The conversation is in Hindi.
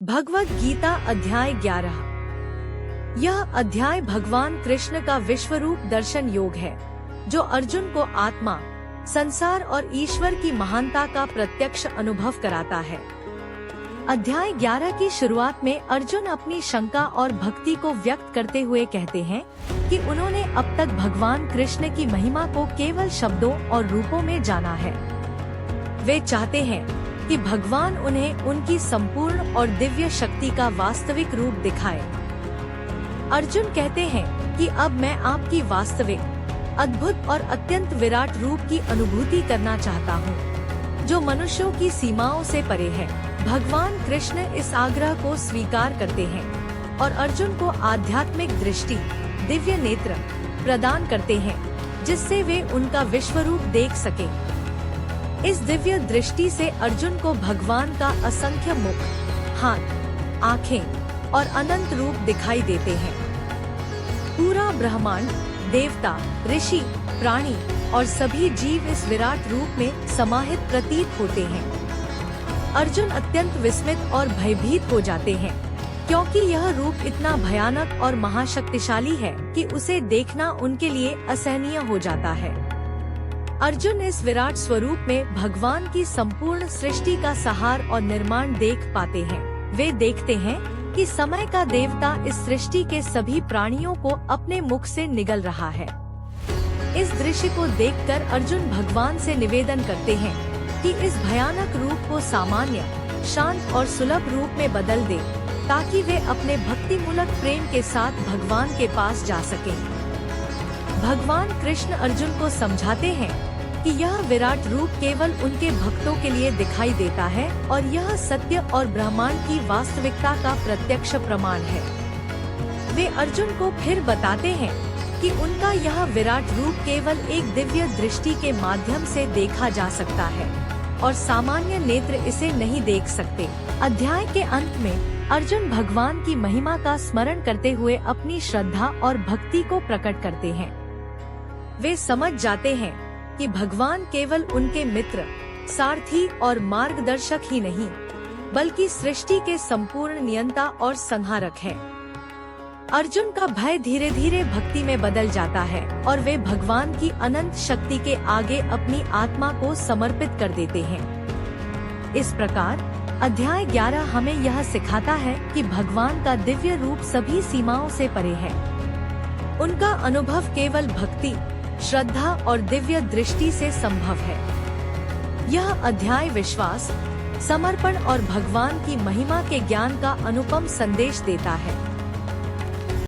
भगवद गीता अध्याय 11। यह अध्याय भगवान कृष्ण का विश्वरूप दर्शन योग है, जो अर्जुन को आत्मा, संसार और ईश्वर की महानता का प्रत्यक्ष अनुभव कराता है। अध्याय 11 की शुरुआत में अर्जुन अपनी शंका और भक्ति को व्यक्त करते हुए कहते हैं कि उन्होंने अब तक भगवान कृष्ण की महिमा को केवल शब्दों और रूपों में जाना है। वे चाहते हैं कि भगवान उन्हें उनकी संपूर्ण और दिव्य शक्ति का वास्तविक रूप दिखाए। अर्जुन कहते हैं कि अब मैं आपकी वास्तविक, अद्भुत और अत्यंत विराट रूप की अनुभूति करना चाहता हूँ, जो मनुष्यों की सीमाओं से परे है। भगवान कृष्ण इस आग्रह को स्वीकार करते हैं और अर्जुन को आध्यात्मिक दृष्टि, दिव्य नेत्र प्रदान करते हैं, जिससे वे उनका विश्वरूप देख सकें। इस दिव्य दृष्टि से अर्जुन को भगवान का असंख्य मुख, हाथ, आँखें और अनंत रूप दिखाई देते हैं। पूरा ब्रह्मांड, देवता, ऋषि, प्राणी और सभी जीव इस विराट रूप में समाहित प्रतीत होते हैं। अर्जुन अत्यंत विस्मित और भयभीत हो जाते हैं, क्योंकि यह रूप इतना भयानक और महाशक्तिशाली है कि उसे देखना उनके लिए असहनीय हो जाता है। अर्जुन इस विराट स्वरूप में भगवान की संपूर्ण सृष्टि का सहार और निर्माण देख पाते हैं। वे देखते हैं कि समय का देवता इस सृष्टि के सभी प्राणियों को अपने मुख से निगल रहा है। इस दृश्य को देखकर अर्जुन भगवान से निवेदन करते हैं कि इस भयानक रूप को सामान्य, शांत और सुलभ रूप में बदल दे, ताकि वे अपने भक्तिमूलक प्रेम के साथ भगवान के पास जा सकें। भगवान कृष्ण अर्जुन को समझाते हैं कि यह विराट रूप केवल उनके भक्तों के लिए दिखाई देता है और यह सत्य और ब्रह्मांड की वास्तविकता का प्रत्यक्ष प्रमाण है। वे अर्जुन को फिर बताते हैं कि उनका यह विराट रूप केवल एक दिव्य दृष्टि के माध्यम से देखा जा सकता है और सामान्य नेत्र इसे नहीं देख सकते। अध्याय के अंत में अर्जुन भगवान की महिमा का स्मरण करते हुए अपनी श्रद्धा और भक्ति को प्रकट करते हैं। वे समझ जाते हैं कि भगवान केवल उनके मित्र, सारथी और मार्गदर्शक ही नहीं, बल्कि सृष्टि के संपूर्ण नियंता और संहारक है। अर्जुन का भय धीरे धीरे भक्ति में बदल जाता है और वे भगवान की अनंत शक्ति के आगे अपनी आत्मा को समर्पित कर देते हैं। इस प्रकार अध्याय 11 हमें यह सिखाता है कि भगवान का दिव्य रूप सभी सीमाओं से परे है। उनका अनुभव केवल भक्ति, श्रद्धा और दिव्य दृष्टि से संभव है। यह अध्याय विश्वास, समर्पण और भगवान की महिमा के ज्ञान का अनुपम संदेश देता है।